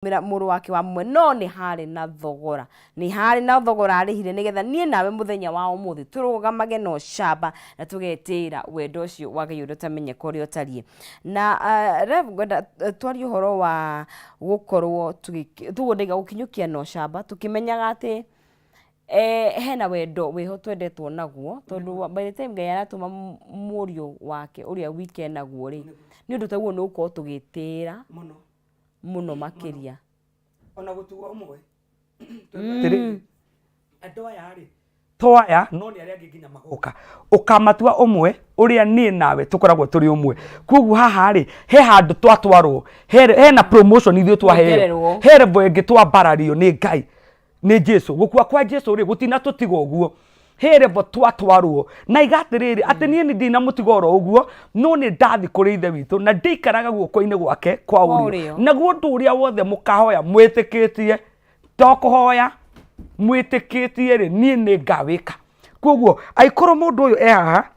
mira muru wake wa mwe no ni hari na thogora arihire nigetha nie nawe muthenya wa umuthi turugamage no shamba na tugetira wendo ucio wagayundo tamenye kuri otarie na rev gwenda twari uhoro wa gukorwo tugundega gukinyukia no shamba tukimenyaga ati hena wendo wiho twendetwo naguo tondu by the time Ngai aratuma murio wake uria weekend naguo ri ni undu taguo no uko tugitira muno makiria ona gutuwa umwe andu aya ri toya no ni aria nginya magoka ukamatua umwe uria nie nawe tukoragwo turi umwe kugu haha ri he handu twatwarwo he na promotion ithio twaheo he revo ingi twambarario ni Ngai ni Jesu gukua kwa Jesu ri gutina tutigo guo herevo twatwarwo na igatiriri ati nie ni ndina mutigoro uguo no ni ndathi kuri ithe witu na ndikaraga guoko-ini gwake kwa urio naguo ndu uria wothe mukahoya mwitikitie tokuhoya mwitikitie ri nie ni ngawika koguo aikoro mundu uyu haha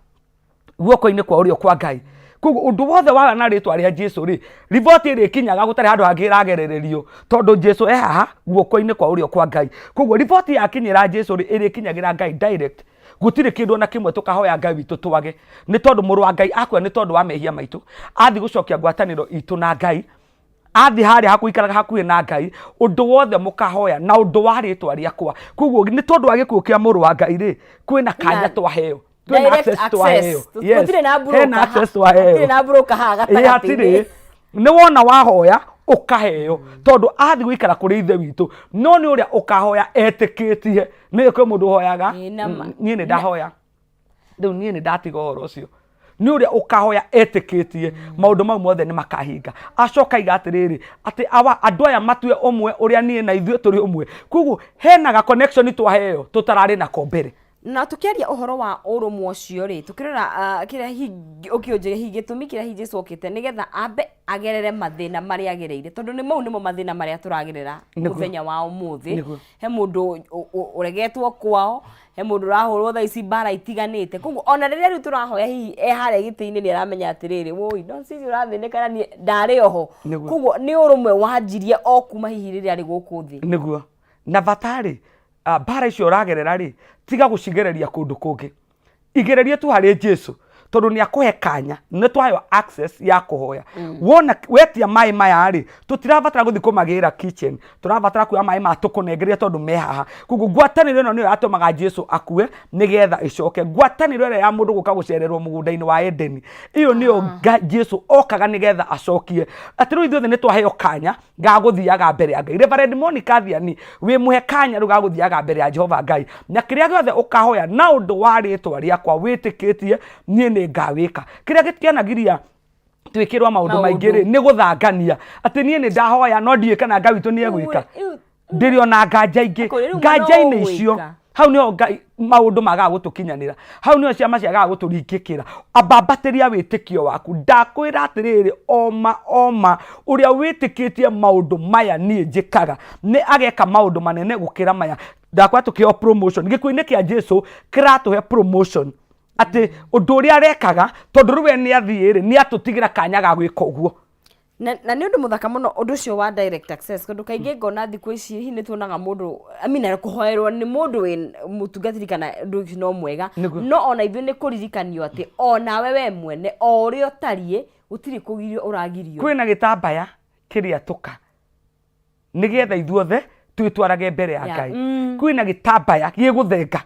guoko-ini kwa urio kwa Ngai koguo undu wothe waga na ritwa ria Jesu ri report iri kinyaga gutari handu hangi iragerererio tondu Jesu haha guoko-ini kwa urio kwa Ngai koguo report ya kinyira Jesu ri iri kinyagira Ngai direct gutire kindu na kimwe tukahoya Ngai witu twage ni tondu muru wa Ngai akwa ni tondu wa mehia maitu athi gucokia ngwataniro itu na Ngai athi hari hakuikaraga hakuhi na Ngai undu wothe mukahoya na undu wa ritwa riakwa koguo ni tondu wa gikuo kia muru wa Ngai ri kwina kanya twaheo access to heo gutire na broker haga takatire ni wona wahoya ukaheo tondu athi guikara kuri ithe witu no ni uria ukahoya etikitie ni kwe mundu hoyaga nie ni ndahoya riu nie ni ndatiga horo ucio ni uria ukahoya etikitie maundu mau mothe ni makahinga acoka iga atiriri ati andu aya matue umwe uria nie na ithuĩ turi umwe koguo hena ga connection twaheo tutarari na kombere na tukiaria uhoro wa urumwe ucio ri tukirora kiria ukionje higitumi kiria Jesu okite nigetha ambe agerere mathina maria agereire tondu ni mau nimo mathina maria turagerera muthenya wa umuthi he mundu uregetwo kwao he mundu rahurwo tha ici bara itiganite koguo ona riria riu turahoya hihi haria giti-ini ni aramenya atiriri woi no sisi urathinika ni ndari oho koguo ni urumwe wanjirie o kuma hihi riria ri guku thi niguo na batari bara icio uragerera ri tiga gucigereria kundu kungi igererie tu hari Jesu tondu ni akuhe kanya ni twayo access ya kuhoya wona wetia mai maya ri tutirabatara guthi kumagira kitchen turabatara kuya mai ma tukunengeria tondu me haha kugu ngwataniro ino niyo atumaga Jesu akue nigetha icoke ngwataniro ire ya mundu guka gucererwo mugunda-ini wa Edeni iyo niyo Jesu okaga nigetha acokie atiru ithuothe ni twaheo kanya ga guthiaga mbere ya Ngai Reverend Monica Thiani wi muhe kanya ru ga guthiaga mbere ya Jehova Ngai na kiria giothe ukahoya na undu wa ritwa riakwa witikitie nie ngawika kiria gitianagiria twikirwa maundu maingi ri ni guthangania ati nie ni ndahoya no ndie kana Ngai witu ni egwika ndiri ona nganja-ini icio hau ni maundu magaga gutukinyanira hau ni ciama ciagaga guturingikira ambambatiria witikio waku ndakwira atiriri oma uria witikitie maundu maya nie njikaga ni ageka maundu manene gukira maya ndakwa tukio promotion gikuini kia Jesu kiratuhe promotion ati undu uria arekaga tondu ruwe ni athiri ni atutigira kanya ga gwika uguo na ni undu muthaka muno undu ucio wa direct access kondu kaingi ngona thiku ici hi ni tuonaga mundu amina kuhoerwo ni mundu we mutungatiri kana ndu no mwega no ona ithu ni kuririkanio ati ona we mwene o uri otarie utiri kugirio uragirio kwina gitambaya kiria tuka nigetha ithuothe twitwarage mbere ya Ngai kwina gitambaya giguthenga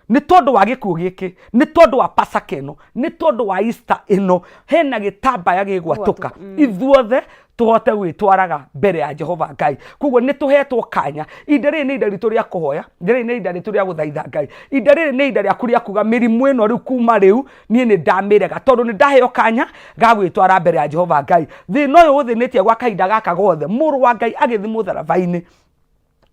ni tondu wa gikuo giki ni tondu wa Pasaka ino ni tondu wa Easter ino hena gitambaya gigwatuka ithuothe tuhote gwitwaraga mbere ya Jehova Ngai koguo ni tuhetwo kanya indari ni indari turia kuhoya indari ni indari turia guthaitha Ngai indari ni indari akuria kuga mirimu ino riu kuma riu nie ni ndamirega tondu ni ndaheo kanya ga gwitwara mbere ya Jehova Ngai thina uyu uthinitie gwa kahinda gaka gothe muru wa Ngai agithi mutharaba-ini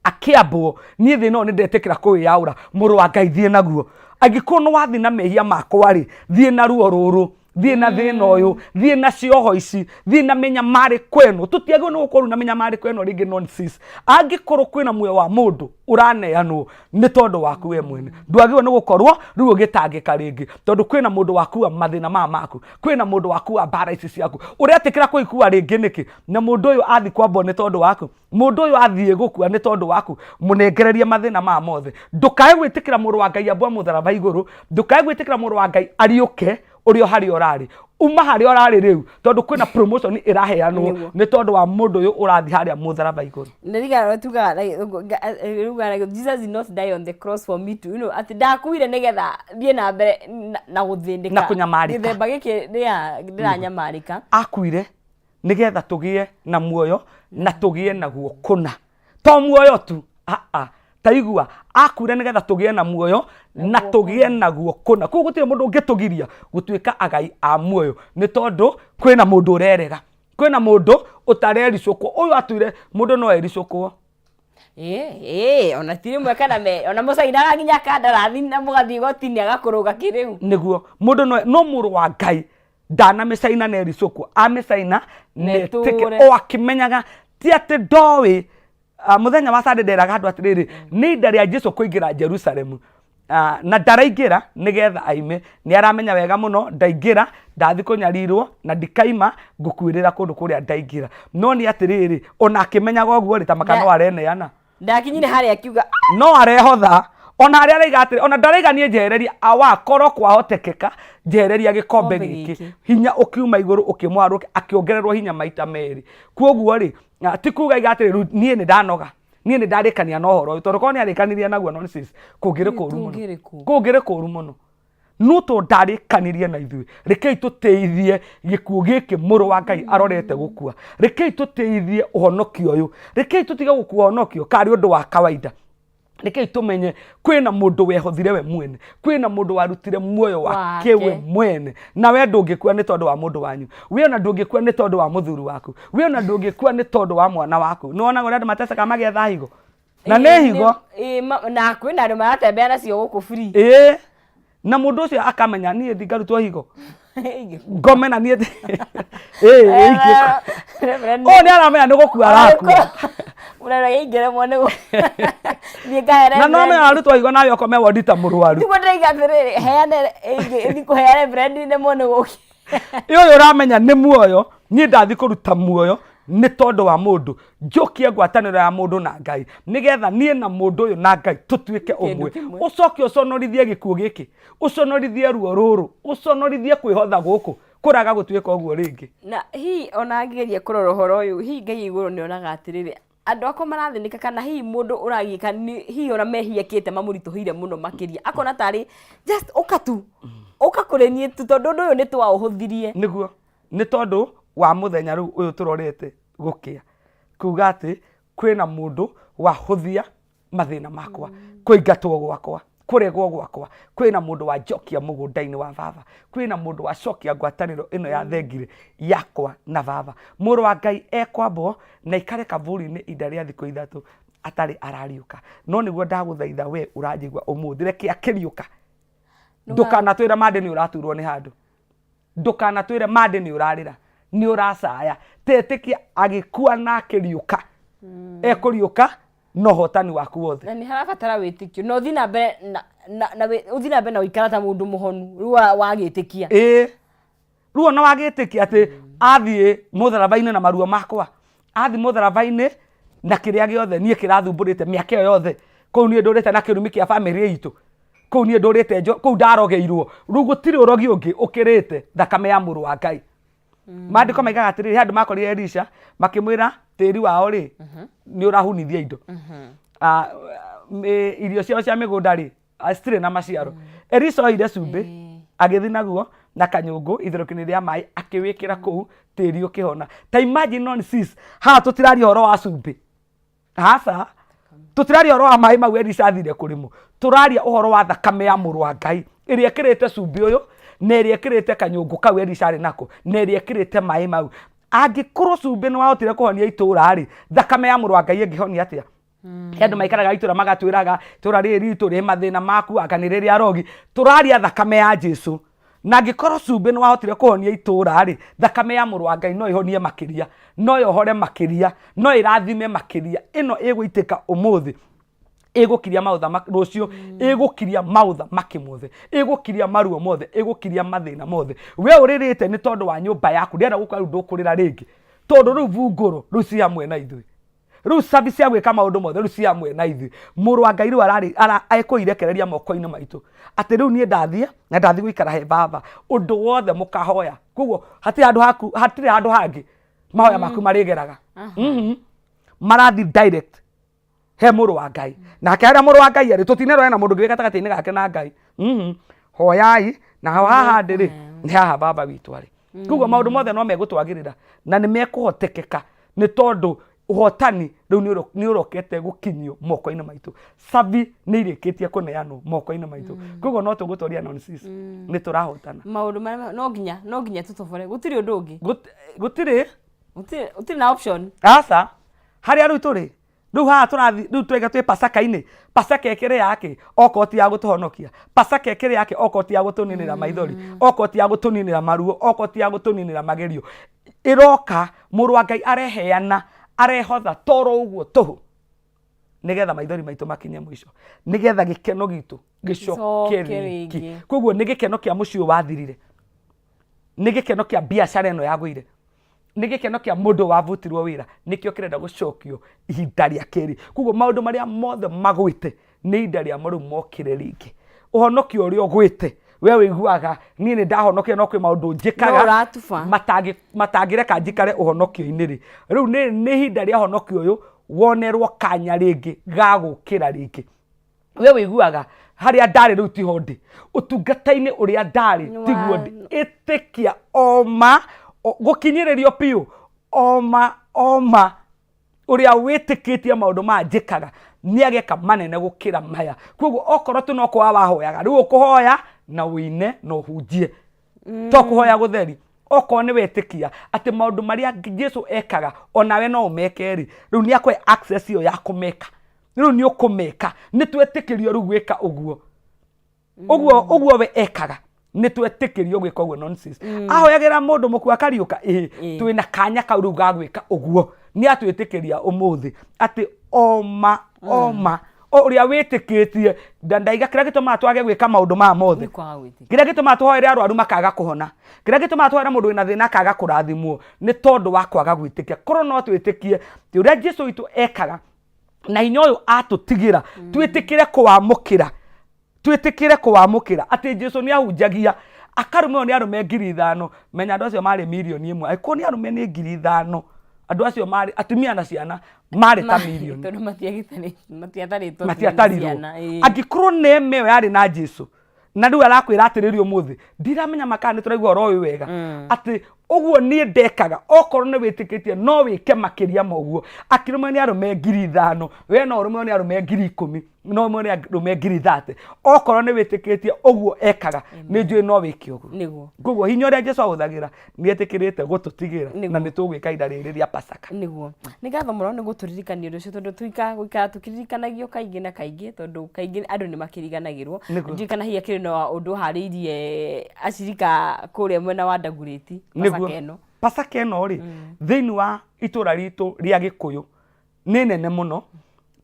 akiambo nie thina ni ndetikira kuyaura muru wa Ngai thie naguo angikuo no wathi na mehia makwa ri thie na ruo ruru thie na thina uyu thie na cioho ici thie na menya mari kweno tutiagwo no gukorwo na menya mari kweno ringi nonsense angikorwo kwina muoyo wa mundu uraneanwo ni tondu waku we mwene ndwagirwo ni gukorwo riu ugitangika ringi tondu kwina mundu waku wa mathina maku kwina mundu waku wa bara ici ciaku uretikira kuikua ringi niki na mundu uyu athi kwambo ni tondu waku mundu uyu athie gukua ni tondu waku munengererie mathina ma mothe ndukae gwitikira mundu wa Ngai ambwa mutharaba iguru ndukae gwitikira mundu wa Ngai ariuke urio hari orari uma hari orari riu tondu kwina promotion iraheanwo ni tondu wa mundu uyu urathi hari mutharaba iguru ndiga tuga like Jesus did not die on the cross for me to ati ndakuire nigetha thie na mbere na guthindika na kunyamarika githemba giki ndiranyamarika akuire nigetha tugie na muoyo na tugie naguo kuna to muoyo tu taigua akure nigetha tugie na muoyo na tugie naguo kuna ku gutire mundu ungitugiria gutuika agai a muoyo ni tondu kwina mundu urerega kwina mundu utarericukwo uyu atuire mundu no ericukwo ona tiri mwe kana me ona mucaina nginya kandarathi na mugathi gotini agakuruga kiriu niguo mundu no muru wa Ngai ndana micaina na ericukwo amicaina netike o akimenyaga ti ati ndowi muthenya wa Sunday nderaga andu atiriri ni nda ria Jesu kuingira Jerusalem na ndaraingira nigetha aime ni aramenya wega muno ndaingira ndathi kunyarirwo na ndikaima ngukwirira kundu kuria ndaingira no ni atiriri ona akimenyaga oguo ri tamaka no areneana ndakinyire hari akiuga no arehotha ona ari araiga atiri ona ndaraiga nie njehereria awa koro kwahotekeka njehereria gikombe giki hinya ukiuma iguru ukimwaruke akiongererwo hinya maita meri kuoguo ri ti kuga iga atiri nie ni ndanoga nie ni ndarikania no horo tondu ko ni arikanirie naguo nonsense kungire kuru muno no to ndarikanirie na ithui rekei tuteithie gikuo giki muru wa Ngai arorete gukua rekei tuteithie uhonokio uyu rekei tutiga gukua honokio kari undu wa kawaida rekei tumenye kwina mundu wehothire we mwene kwina mundu warutire muoyo wake we mwene na we ndungikua ni tondu wa mundu wanyu we ona ndungikua ni tondu wa muthuru waku we ona ndungikua ni tondu wa mwana waku no ona andu mateseka magetha higo na ne higo na kwina andu maratembea nacio guku free na mundu ucio akamenya nie ndingarutwo higo ngomena nie ni aramenya ni gukua arakua urara ingere mone ni gaere na no me arutwo higo nayo kome wodita murwaru tigo ndaiga atiriri heane ndi kuheane brand ni mone guki iyo uramenya ni muoyo ni ndathi kuruta muoyo ni tondu wa mundu njokie ngwataniro ya mundu na Ngai nigetha nie na mundu uyu na Ngai tutuike umwe ucoke uconorithie gikuo giki uconorithie ruo ruru uconorithie kwihotha guku kuraga gutuika uguo ringi na hi ona ngigeria kurora horo uyu hi Ngai iguru ni onaga atiriri andu ako marathinika kana hi mundu uragika hi ona mehiakite mamurituhire muno makiria akona tari just ukatu ukakurenie tu tondu ndu uyu ni twa uhuthirie niguo ni tondu wa muthenya ru uyu turorete gukia kuga ati kwina mundu wahuthia mathina makwa kuingatwo gwakwa kuregwo gwakwa kwina mundu wa jokia mugunda-ini wa baba kwina mundu wa cokia ngwataniro ino ya thengire yakwa na baba muru wa Ngai ekwambo na ikare kaburi-ini inda ria thiku ithatu atari arariuka no niguo ndaguthaitha we uranjigua umuthi reke akiriuka ndukanatwira mande ni uraturwo ni handu ndukanatwire mande ni urarira ni uracaya tetikia agikua na akiriuka ekuriuka no hotani waku wothe na ni harabatara witikio no thina mbere na uthina mbere na uikara ta mundu muhonu ruwa wagitikia ruwa na wagitikia ati athie mutharaba-ini na maruo makwa athi mutharaba-ini na kiria giothe nie kirathumburite miaka yothe kou nie ndurite na kirumi kia family itu kou nie ndurite kou ndarogeirwo riu gutiri urogi ungi ukirite thakame ya muru wa Ngai mandiko maigaga atiriri handu makorire Elisha makimwira tiri wao ri ni urahunithia indo irio ciao cia migunda ri citire na maciaro Elisha oire cumbi agithi naguo na kanyungu itherukini ria mai akiwikira kou tiri ukihona ta imagine nonsense ha tutiraria horo wa cumbi hasa tutiraria horo wa mai mau Elisha athire kurimo turaria uhoro wa thakame ya muru wa Ngai iria ekirite cumbi uyu na iria ekirite kanyungu kau Elisha ari nako na iria ekirite mai mau angikorwo cumbi ni wahotire kuhonia itura ri thakame ya muru wa Ngai ingihonia atia andu maikaraga itura magatwiraga itura riri ritu ri mathina maku akaniriria rogi turaria thakame ya Jesu na ngĩkorwo cumbĩ nĩ wahotire kũhonia itũũra rĩ, thakame ya mũrũ wa Ngai no ĩhonie makĩria, no yohore makĩria, no ĩrathime makĩria. Ĩno ĩgũitĩka ũmũthĩ ĩgũkiria maũtha rũciũ, ĩgũkiria maũtha makĩmothe, ĩgũkiria maruo mothe, ĩgũkiria mathĩna mothe. We ũrĩrĩte nĩ tondũ wa nyũmba yaku, ndĩrenda gũkora ndũkũrĩra rĩngĩ, tondũ rĩu vungũrũ rĩu ci hamwe na ithuĩ, rĩu cabi cia gwĩka maũndũ mothe rĩu ci hamwe na ithuĩ. Mũrũ wa Ngai rĩu ekũirekereria moko-inĩ maitũ atĩ rĩu niĩ ndathiĩ na ndathiĩ gũikara he baba, ũndũ wothe mũkahoya. Koguo hatirĩ handũ hangĩ mahoya maku marĩgeraga, marathi direct he mũrũ wa Ngai. Nake harĩa mũrũ wa Ngai arĩ, tũtinero na mũndũ ũngĩ gatagatĩ-inĩ gake na Ngai. Hoyai na haha ndĩrĩ nĩ haha baba witũ arĩ. Koguo maũndũ mothe no megũtwagĩrĩra na nĩ mekũhotekeka nĩ tondũ ũhotani rĩu nĩ ũrokete gũkinyio moko-inĩ maitũ. Cabi nĩ irĩkĩtie kũneanwo moko-inĩ maitũ. Koguo no tũgũtwaria nonsense, nĩ tũrahotana. Maũndũ marĩa no nginya tũtobore, gũtirĩ ũndũ ũngĩ, gũtirĩ na option. Aca harĩa rĩu tũrĩ rĩu haha tũrathi rĩu twega twĩ pasaka-inĩ, pasaka ĩkĩrĩ yake okorwo ti ya gũtũhonokia, pasaka ĩkĩrĩ yake okorwo ti ya gũtũninĩra maithori, okorwo ti ya gũtũninĩra maruo, okorwo ti ya gũtũninĩra magerio. Ĩroka mũrũ wa Ngai areheana, arehotha toro ũguo tũhũ, nĩgetha maithori maitũ makinye mũico, nĩgetha gĩkeno gitũ gĩcoke rĩngĩ. Koguo nĩ gĩkeno kĩa mũciĩ wathirire, nĩ gĩkeno kĩa biacara ĩno yagũire, nĩ gĩkeno kĩa mũndũ wavutirwo wĩra, nĩkĩo kĩrenda gũcokio ihinda rĩa kerĩ. Koguo maũndũ marĩa mothe magwĩte nĩ ihinda rĩa rĩu mokire rĩngĩ. Ũhonokio ũrĩa ũgwĩte we wĩiguaga niĩ nĩ ndahonokio no kwĩ maũndũ njĩkaga matangĩreka njikare ũhonokio-inĩ rĩ, rĩu nĩ ihinda rĩa ũhonokio ũyũ wonerwo kanya rĩngĩ ga gũkĩra rĩngĩ. We wĩiguaga harĩa ndarĩ rĩu tiho ndĩ, ũtungata-inĩ ũrĩa ndarĩ tiguo ndĩ. Ĩtĩkia oma gũkinyĩrĩrio biũ, oma ũrĩa wĩtĩkĩtie maũndũ maya njĩkaga nĩ ageka manene gũkĩra maya. Koguo okorwo tu no kũhoya wahoyaga, rĩu ũkũhoya na wĩine na ũhunjie, to kũhoya gũtheri. Okorwo nĩ wetĩkia atĩ maũndũ marĩa Jesu ekaga onawe no ũmeke rĩ, rĩu nĩ akũhe access ĩyo ya kũmeka, rĩu nĩ ũkũmeka. Nĩ twetĩkĩrio rĩu gwĩka ũguo, ũguo we ekaga, nĩ twetĩkĩrio gwĩka ũguo nonsense. Ahoyagĩra mũndũ mũkua akariũka, twĩna kanya kau rĩu ga gwĩka ũguo. Nĩ atwĩtĩkĩria ũmũthĩ atĩ oma ũrĩa wĩtĩkĩtie ndaiga kĩrĩa gĩtũmaga twage gwĩka maũndũ maya mothe, kĩrĩa gĩtũmaga tũhoere arwaru makaga kũhona, kĩrĩa gĩtũmaga tũhoere mũndũ wĩna thĩna akaga kũrathimwo, nĩ tondũ wa kwaga gwĩtĩkia. Korwo no twĩtĩkie atĩ ũrĩa Jesu witũ ekaga na hinya ũyũ atũtigĩra, twĩtĩkĩre kũwamũkĩra atĩ Jesu nĩ ahunjagia akarũmĩrĩrwo nĩ arũme 5,000. Menya andũ acio marĩ 1,000,000. Angĩkorwo nĩ arũme nĩ 5,000, andũ acio marĩ atumia na ciana marĩ ta 1,000,000. Tondũ matiatarirwo. Angĩkorwo nĩ eme ĩyo yarĩ na Jesu na rĩu arakwĩra atĩrĩrio ũmũthĩ, ndiramenya makana nĩ tũraigua ũhoro ũyũ wega atĩ ũguo niĩ ndekaga. Okorwo nĩ wĩtĩkĩtie no wĩke makĩria ma ũguo. Akĩrũmĩrĩrwo nĩ arũme 5,000, we no ũrũmĩrĩrwo nĩ arũme 10,000, no ũrũmĩrĩrwo nĩ arũme 30,000. Okorwo nĩ wĩtĩkĩtie ũguo ekaga, nĩ njũĩ no wĩke ũguo. Koguo hinya ũrĩa Jesu ahũthagĩra nĩ etĩkĩrĩte gũtũtigĩra na nĩ tũgwĩka ihinda rĩrĩ rĩa Pasaka. Nĩguo nĩ ngatho mũno nĩ gũtũririkania ũndũ ũcio, tondũ gũikara tũkĩririkanagio kaingĩ na kaingĩ, tondũ kaingĩ andũ nĩ makĩriganagĩrwo. Ndirikana hihi akĩrĩ na ũndũ harĩirie acirika kũrĩa mwena wa Ndagurĩti Pasaka ĩno rĩ, thĩinĩ wa itũra ritũ rĩa Gĩkũyũ nĩ nene mũno,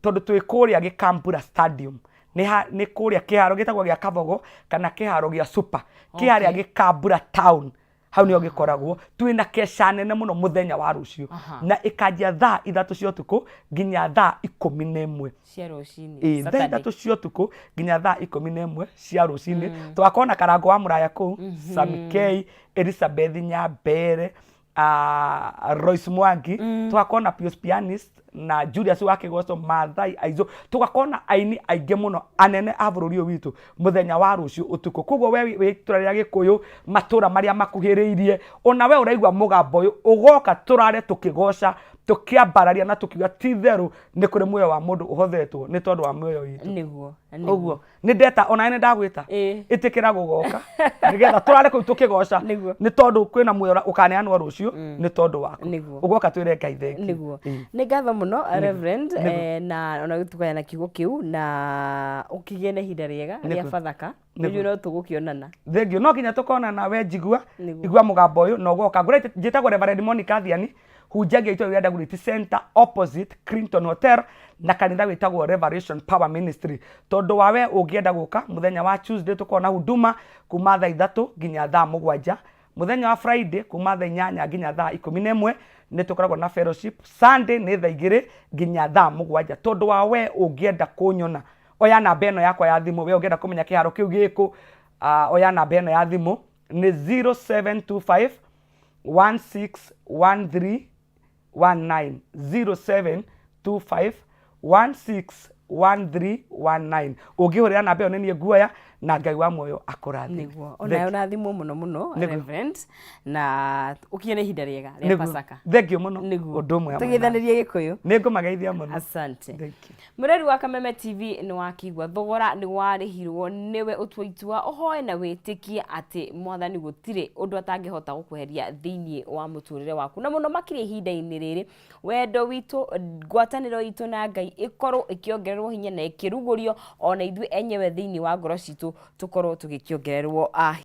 tondũ twĩ kũrĩa Gĩkambura Stadium, nĩ kũrĩa kĩharo gĩtagwo gĩa Kabogo kana kĩharo gĩa Super, kĩharĩa Gĩkambura town, hau nĩho gĩkoragwo. Twĩna keca nene mũno mũthenya wa rũciũ, na ĩkanjia thaa 3 cia ũtukũ nginya thaa 11 cia rũcinĩ, thaa 3 cia ũtukũ nginya thaa 11 cia rũcinĩ. Tũgakorwo na Karango wa Mũraya kũu, Sam K, Elizabeth Nyambere, Royce Mwangi, tũgakorwo na Pius Pianist na Julius wa Kĩgoco, Maathai Aizo, tũgakorwo na aini aingĩ mũno anene a bũrũri ũyũ witũ mũthenya wa rũciũ ũtukũ. Koguo we wĩ itũra rĩa Gĩkũyũ, matũra marĩa makuhĩrĩirie, ona we ũraigua mũgambo ũyũ, ũgoka tũrare tũkĩgoca, tũkĩambararia na tũkiuga ti therũ nĩ kũrĩ muoyo wa mũndũ ũhothetwo nĩ tondũ wa muoyo witũ. Ũguo nĩ ndeta ona nĩ ndagwĩta ĩtĩkĩra gũgoka nĩgetha tũrare kũu tũkĩgoca, nĩ tondũ kwĩna muoyo ũkaneanwo rũciũ nĩ tondũ waku. Ũgoka twĩre Ngai thengiũ. Nĩ ngatho mũno Reverend, na ona gũtukania na kiugo kĩu na ũkĩgĩe na ihinda rĩega rĩa Bathaka nĩguo no tũgũkĩonana thengio no nginya tũkonana we njigua igua mũgambo ũyũ no goka ngũre njĩtagwo Reverend Monica Thiani hunjagia itũũra rĩa Dagoretti Center opposite Clinton Hotel na kanitha wĩtagwo Revelation Power Ministry tondũ wawe ũngĩenda gũka mũthenya wa Tuesday tũkorwo na huduma kuma thaa 3 nginya thaa 7 mũthenya wa Friday kuma thaa 8 nginya thaa 11 nĩ tũkoragwo na fellowship Sunday nĩ thaa 2 nginya thaa 7 tondũ wawe ũngĩenda kũnyona oya namba ĩno yakwa ya thimũ we ũngĩenda kũmenya kĩharo kĩu gĩkũ oya namba ĩno ya thimũ nĩ 0725 161319 0725 161319 ũngĩhũrĩra namba ĩyo nĩ niĩ nguoya na Ngai wa muoyo akũrathime nĩguo onayo na thimũ mũno Reverend na ũkione ihinda rĩega rĩa Pasaka thengio mũno ũndũ ũmwe tũgeithanĩrie Gĩkũyũ nĩngũmageithia mũno asante mũreri wa Kameme TV nĩ wakigwa thogora nĩ warĩhirwo nĩwe ũtua itua ũhoe na wĩtĩkie atĩ mwathani gũtirĩ ũndũ atangĩhota gũkweheria thĩinĩ wa mũtũrĩre waku na mũno makĩria ihinda-inĩ rĩrĩ wendo witũ ngwatanĩro itũ na Ngai ĩkorwo ĩkĩongererwo hinya na ĩkĩrugũrio ona ithuĩ enyewe thĩinĩ wa ngoro citũ tũkorwo tũgĩkĩongererwo